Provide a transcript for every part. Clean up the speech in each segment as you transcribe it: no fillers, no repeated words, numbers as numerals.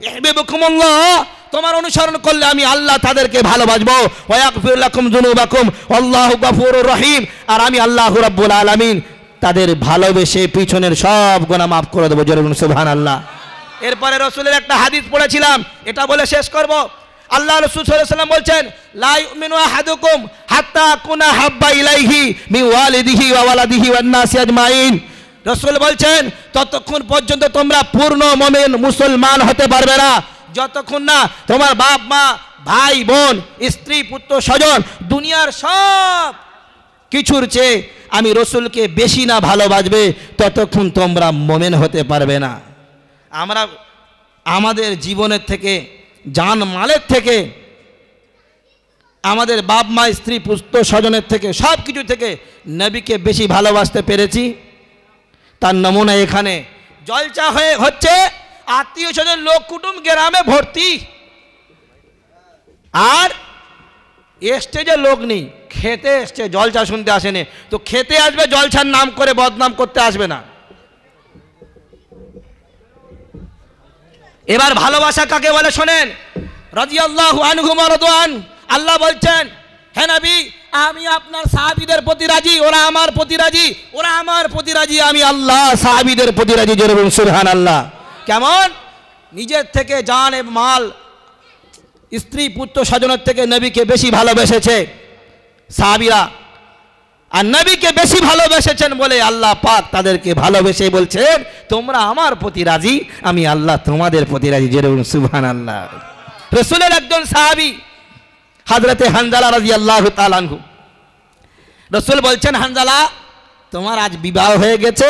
ইহবিবুকুমুল্লাহ, তোমার অনুসরণ করলে আমি আল্লাহ তাদেরকে ভালোবাসবো। ওয়া ইয়াগফির লাকুম যুনুবাকুম আল্লাহু গফুরুর রহিম, আর আমি আল্লাহ রাব্বুল আলামিন তাদের ভালোবেসে পিছনের সব গুনাহ মাফ করে দেবো। জোরে বলুন সুবহানাল্লাহ। এরপরে রাসূলের একটা হাদিস পড়েছিলাম, এটা বলে শেষ করব। আল্লাহ রাসূল সাল্লাল্লাহু আলাইহি ওয়াসাল্লাম বলছেন, লা ইউমিনু আহাদুকুম হাত্তা কুনা হাব্বা ইলাইহি মিন ওয়ালিদিহি ওয়া ওয়ালাদিহি ওয়ান নাসি আজমাইন। রাসূল বলছেন, ততক্ষণ পর্যন্ত তোমরা পূর্ণ মুমিন মুসলমান হতে পারবে না যতক্ষণ না তোমার বাপ মা ভাই বোন স্ত্রী পুত্র স্বজন দুনিয়ার সব কিছুর চেয়ে আমি রাসূলকে বেশি না ভালোবাসবে, ততক্ষণ তোমরা মুমিন হতে পারবে না। আমরা আমাদের জীবনের থেকে, জান মালের থেকে, আমাদের বাপ মা স্ত্রী পুত্র স্বজনের থেকে, সব কিছু থেকে নবীকে বেশি ভালোবাসতে পেরেছি। তার নমুনা এখানে জলসা হচ্ছে, আত্মীয় স্বজন লোক কুটুম গ্রামে ভর্তি, আর স্টেজে লোক নেই, খেতে এসছে, জলসা শুনতে আসেনি। তো খেতে আসবে, জলসার নাম করে বদনাম করতে আসবে না। এবার ভালোবাসা কাকে বলে শোনেন। রাদিয়াল্লাহু আনহুম ওয়া রাদওয়ান, আল্লাহ বলছেন, হে নবী আমি আপনার সাহাবীদের প্রতি রাজি, ওরা আমার প্রতি রাজি, ওরা আমার প্রতি রাজি, আমি আল্লাহ সাহাবীদের প্রতি রাজি। জোরে বলুন সুবহানাল্লাহ। কেমন? নিজের থেকে জান এবং মাল স্ত্রী পুত্র স্বজনের থেকে নবীকে বেশি ভালোবেসেছে সাহাবীরা, আর নবীকে বেশি ভালোবেসেছেন বলে আল্লাহ পাক তাদেরকে ভালোবেসে বলছেন, তোমরা আমার প্রতি রাজি, আমি আল্লাহ তোমাদের প্রতি রাজি। জোরে বলুন সুবহানাল্লাহ। রাসূলের একজন সাহাবী হযরতে হানজালা রাদিয়াল্লাহু তাআলা আনহু, রাসূল বলছেন, হানজালা তোমার আজ বিবাহ হয়ে গেছে,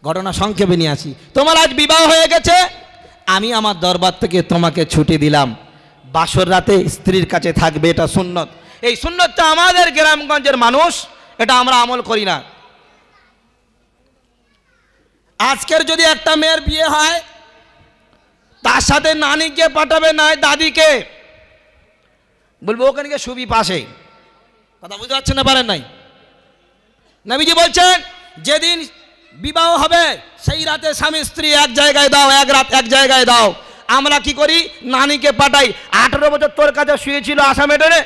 ঘটনা সংক্ষেপে নিয়ে আসি, তোমার আজ বিবাহ হয়ে গেছে, আমি আমার দরবার থেকে তোমাকে ছুটি দিলাম, বাসর রাতে স্ত্রীর কাছে থাকবে, এটা সুন্নত। এই সুন্নতটা আমাদের গ্রামগঞ্জের মানুষ এটা আমরা আমল করি না। আজকের যদি একটা মেয়ের বিয়ে হয়, তার সাথে নানিকে পাঠাবে, না দাদিকে, বলবো ওখানে গিয়ে শুবি পাশে। কথা বুঝতে পারছেন না? পারেন নাই? নবীজি বলছেন, যেদিন বিবাহ হবে সেই রাতে স্বামী স্ত্রী এক জায়গায় দাও, এক রাত এক জায়গায় দাও। আমরা কি করি? নানিকে পাঠাই, 18 বছর তোর কাছে শুয়েছিল আসামে টেনে,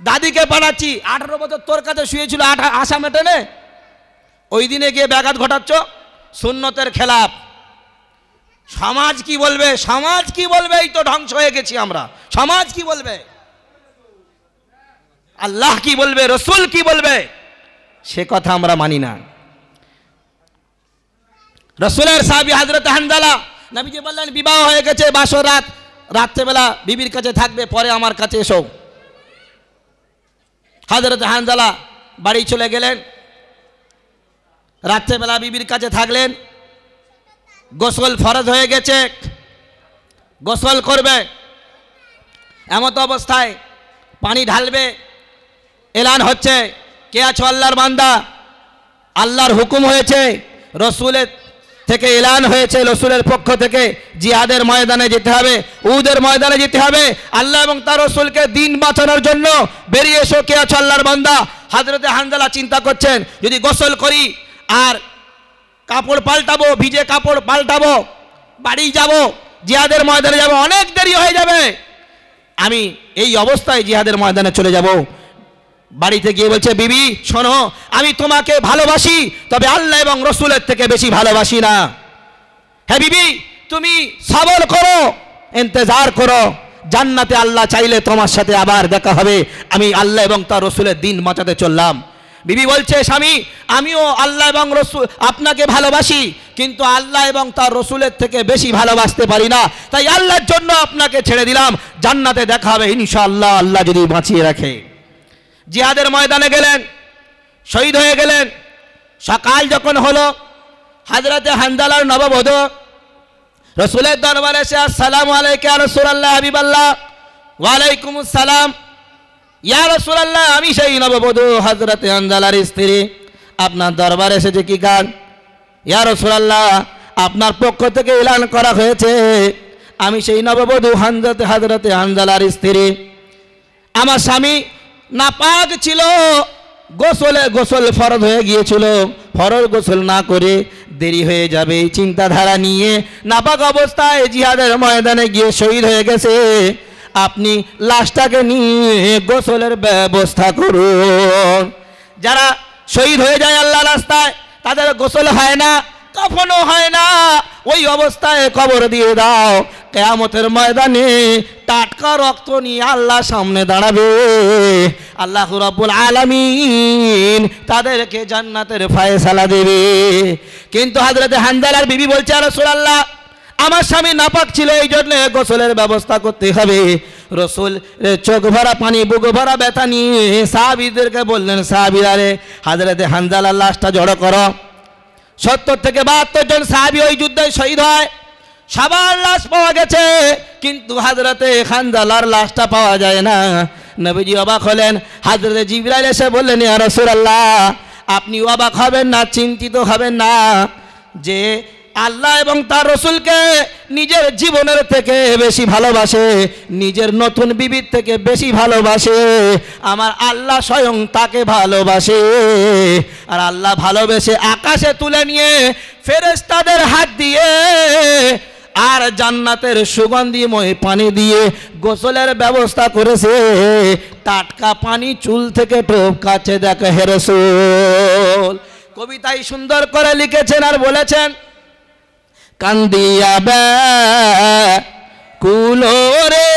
দাদিকে পাঠাচ্ছি, 18 বছর তোর কাছে শুয়েছিল আসামে টেনে, ওই দিনে গিয়ে ব্যাঘাত ঘটাচ্ছ, সুন্নতের খেলাফ। সমাজ কি বলবে? সমাজ কি বলবে? এই তো ধ্বংস হয়ে গেছি আমরা। সমাজ কি বলবে? আল্লাহ কি বলবে? রাসূল কি বলবে? সে কথা আমরা মানি না। রাসূলের সাহাবী হযরত হানজালা, নবীজি বললেন বিবাহ হয়ে গেছে, বাসর রাত, রাত্রেবেলা বিবির কাছে থাকবে, পরে আমার কাছে এসো। হযরত হানজালা বাড়ি চলে গেলেন, রাত্রেবেলা বিবির কাছে থাকলেন। গোসল ফরজ হয়ে গেছে, গোসল করবে, এমত অবস্থায় পানি ঢালবে, এলান হচ্ছে, কে আছো আল্লাহর বান্দা, আল্লাহর হুকুম হয়েছে, রাসূলের থেকে এলান হয়েছে, রাসূলের পক্ষ থেকে জিহাদের ময়দানে যেতে হবে, উহুদের ময়দানে যেতে হবে, আল্লাহ এবং তার রাসূলকে দিন বাঁচানোর জন্য বেরিয়ে এসো, কে আছো আল্লাহর বান্দা। হযরতে হানজালা চিন্তা করছেন, যদি গোসল করি আর কাপড় পাল্টাবো, ভিজে কাপড় পাল্টাবো, বাড়ি যাব, জিহাদের ময়দানে যাব, অনেক দেরি হয়ে যাবে, আমি এই অবস্থায় জিহাদের ময়দানে চলে যাব। বাড়িতে গিয়ে বলছে, বিবি শোনো, আমি তোমাকে ভালোবাসি, তবে আল্লাহ এবং রাসূলের থেকে বেশি ভালোবাসি না। হ্যাঁ বিবি, তুমি সবর করো, ইন্তজার করো, জান্নাতে আল্লাহ চাইলে তোমার সাথে আবার দেখা হবে, আমি আল্লাহ এবং তার রাসূলের দিন বাঁচাতে চললাম। বিবি বলছে, স্বামী আমিও আল্লাহ এবং রাসূল আপনাকে ভালোবাসি, কিন্তু আল্লাহ এবং তার রাসূলের থেকে বেশি ভালোবাসতে পারি না, তাই আল্লাহর জন্য আপনাকে ছেড়ে দিলাম, জান্নাতে দেখা হবে ইনশাআল্লাহ, আল্লাহ যদি বাঁচিয়ে রাখে। জিহাদের ময়দানে গেলেন, শহীদ হয়ে গেলেন। সকাল যখন হলো, হযরতে হানজালার নববধূ রাসূলের দরবারে এসে, আসসালামু আলাইকা ইয়া রাসূলুল্লাহ হাবিবাল্লাহ। ওয়া আলাইকুমুস সালাম। ইয়া রাসূলুল্লাহ, আমি সেই নববধূ হযরতে হানজালার স্ত্রী, আপনার দরবারে এসেছে কি কাজ? ইয়া রাসূলুল্লাহ, আপনার পক্ষ থেকে এলান করা হয়েছে, আমি সেই নববধূ হযরতে হানজালার স্ত্রী। আমার স্বামী নাপাক ছিল, গোসল ফরজ হয়ে গিয়েছিল, ফরজ গোসল না করে দেরি হয়ে যাবে এই চিন্তাধারা নিয়ে নাপাক অবস্থায় জিহাদের ময়দানে গিয়ে শহীদ হয়ে গেছে। আপনি লাশটাকে নিয়ে গোসলের ব্যবস্থা করুন। যারা শহীদ হয়ে যায় আল্লাহর রাস্তায় তাদের গোসল হয় না, কাফনও হয় না, ওই অবস্থায় কবর দিয়ে দাও। কিয়ামতের ময়দানে টাটকা রক্ত নিয়ে আল্লাহর সামনে দাঁড়াবে। আল্লাহ রাব্বুল আলামিন তাদেরকে জান্নাতের ফয়সালা দেবে। কিন্তু হযরত হানজালার বিবি বলছে, ইয়া রাসূলুল্লাহ, আমার স্বামী নাপাক ছিল, এই জন্য গোসলের ব্যবস্থা করতে হবে। রসুল চোখ ভরা পানি, বুক ভরা ব্যথা নিয়ে সাহাবীদেরকে বললেন, সাহাবীরা রে, হযরত হানজালার লাশটা জড়ো করো। 70 থেকে 72 জন সাহাবী ওই যুদ্ধে শহীদ হয়। সবার লাশ পাওয়া গেছে, কিন্তু হযরতে হানজালার লাশটা পাওয়া যায় না। নবীজি অবাক হলেন। হযরত জিবরাইল এসে বললেন, ইয়া রাসূলুল্লাহ, আপনি অবাক হবেন না, চিন্তিত হবেন না, যে আল্লাহ এবং তার রসুলকে নিজের জীবনের থেকে বেশি ভালোবাসে, নিজের নতুন বিবির থেকে বেশি ভালোবাসে। আমার আল্লাহ স্বয়ং তাকে ভালোবাসে। আর আল্লাহ ভালোবেসে আকাশে তুলে নিয়ে ফেরেশতাদের হাত দিয়ে আর জান্নাতের সুগন্ধিময় পানি দিয়ে গোসলের ব্যবস্থা করেছে। টাটকা পানি চুল থেকে টপকাচ্ছে, দেখে হে রাসূল। কবিতায় সুন্দর করে লিখেছেন আর বলেছেন, কান্দিয়া ব্যাকুলো রে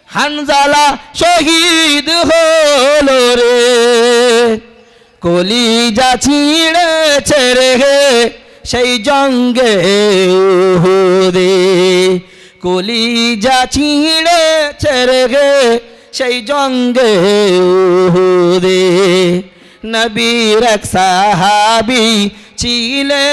হানজালা শহীদ হলো রে, কলিজা ছিঁড়েছে রে সেই জঙ্গে উহুদে, কলিজা ছিঁড়েছে রে সেই জঙ্গে উহুদে। নবীর এক সাহাবী ছিলেন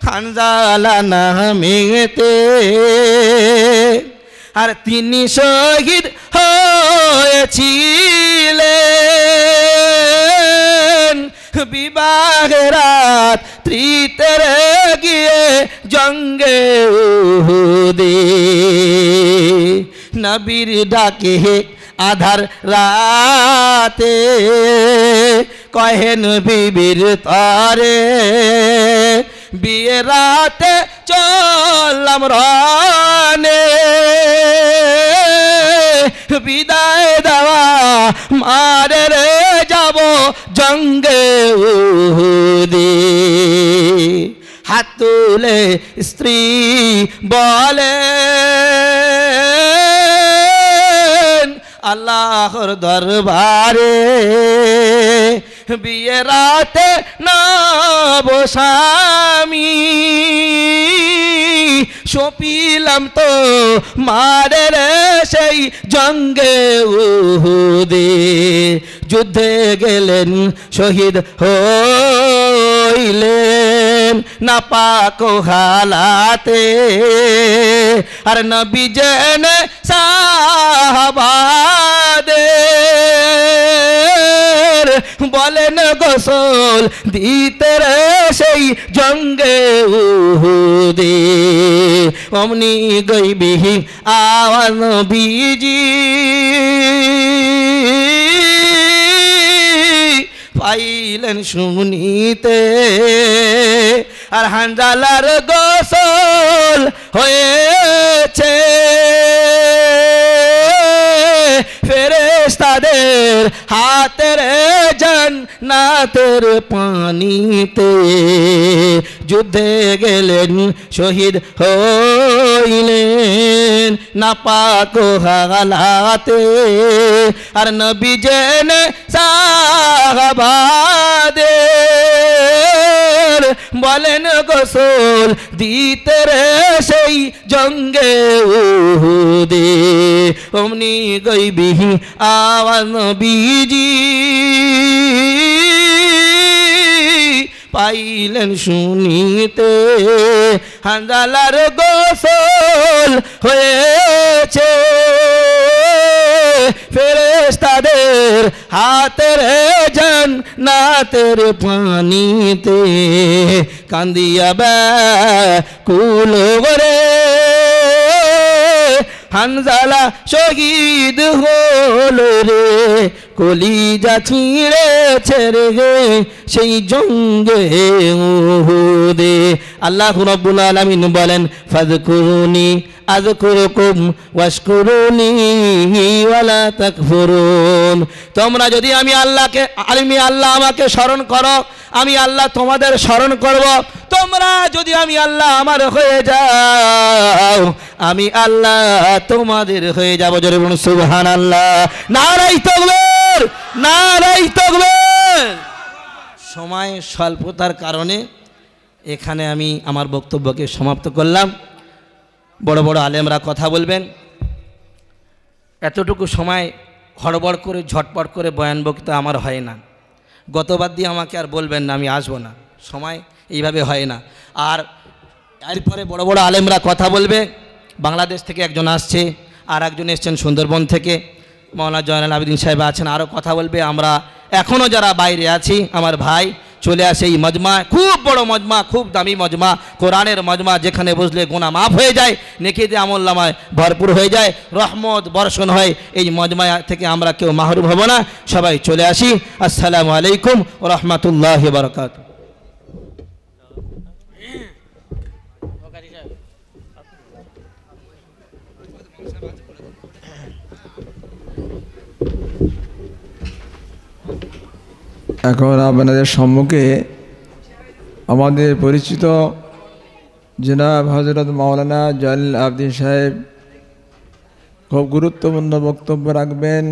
হানজালা নামেতে, আর তিনি শহীদ হয়েছিলেন বিবাহের রাত্রিতে গিয়ে জঙ্গে উহুদে। নবীর ডাকে আধার রাতে কহেন বিবির তারে, বিয়ে রাতে চললাম রানে, বিদায় দেওয়া মারে রে যাব জঙ্গে উহুদে। হাত তুলে স্ত্রী বলে আল্লাহর দরবারে, বিয়ে রাতে নব স্বামী সপিলাম তো মারে রে সেই জঙ্গে উহুদে। যুদ্ধে গেলেন শহীদ হইলেন নাপাক হালাতে, আর নবী জেনে সাহাবাদের বলেন গোসল দিতে রে সেই জঙ্গে উহুদে। অমনি গাইবি আওয়াজ নবীজি পাইলেন শুনিতে, আর হানজালার গোসল হয়েছে ফেরেশতাদের হাতের জান্নাতের পানিতে। যুদ্ধে গেলেন শহীদ হইলেন নাপাক হালাতে, আর নবী জেনে সাহাবাদের বলেন গোসল দিতে রে সেই জঙ্গে উহুদে। অমনি গাইবি আওয়াজ নবীজি পাইলেন শুনিতে, হানজালার গোসল হয়েছে ফেরেশতাদের হাতের জান্নাতের পানিতে। কান্দিয়া ব্যাকুল রে হানজালা শহীদ হলো রে, কলিজা ছিঁড়েছে রে সেই জঙ্গে উহুদে। আল্লাহ রাব্বুল আলামিন বলেন ফাযকুরুনি আযকুরুকুম ওয়াশকুরুনি ওয়ালা তাকফুরুন। তোমরা যদি আমি আল্লাহ আমাকে স্মরণ করো, আমি আল্লাহ তোমাদের স্মরণ করব। তোমরা যদি আমি আল্লাহ আমার হয়ে যাও, আমি আল্লাহ তোমাদের হয়ে যাব। জোরে বলুন সুবহানাল্লাহ। নারায়ে তাকবীর, নারায়ে তাকবীর। সময় স্বল্পতার কারণে এখানে আমি আমার বক্তব্যকে সমাপ্ত করলাম। বড় বড় আলেমরা কথা বলবেন, এতটুকু সময় হড়বড় করে ঝটপট করে বয়ান বক্তৃতা আমার হয় না। গতবার দিয়ে আমাকে আর বলবেন না, আমি আসবো না, সময় এইভাবে হয় না। আর এরপরে বড় বড় আলেমরা কথা বলবে। বাংলাদেশ থেকে একজন আসছে, আর একজন এসছেন সুন্দরবন থেকে, মাওলানা জয়নাল আবেদিন সাহেব আছেন, আরও কথা বলবে। আমরা এখনও যারা বাইরে আছি আমার ভাই চলে আসে এই মজমা, খুব বড় মজমা, খুব দামি মজমা, কোরআনের মজমা, যেখানে বসলে গুনাহ মাফ হয়ে যায়, নেকিতে আমলনামায় ভরপুর হয়ে যায়, রহমত বর্ষণ হয়। এই মজমা থেকে আমরা কেউ মাহরুম হব না, সবাই চলে আসি। আসসালামু আলাইকুম ওয়া রাহমাতুল্লাহি ওয়া বারাকাতুহু। এখন আপনাদের সম্মুখে আমাদের পরিচিত জনাব হযরত মাওলানা জয়নাল আবেদিন সাহেব খুব গুরুত্বপূর্ণ বক্তব্য রাখবেন।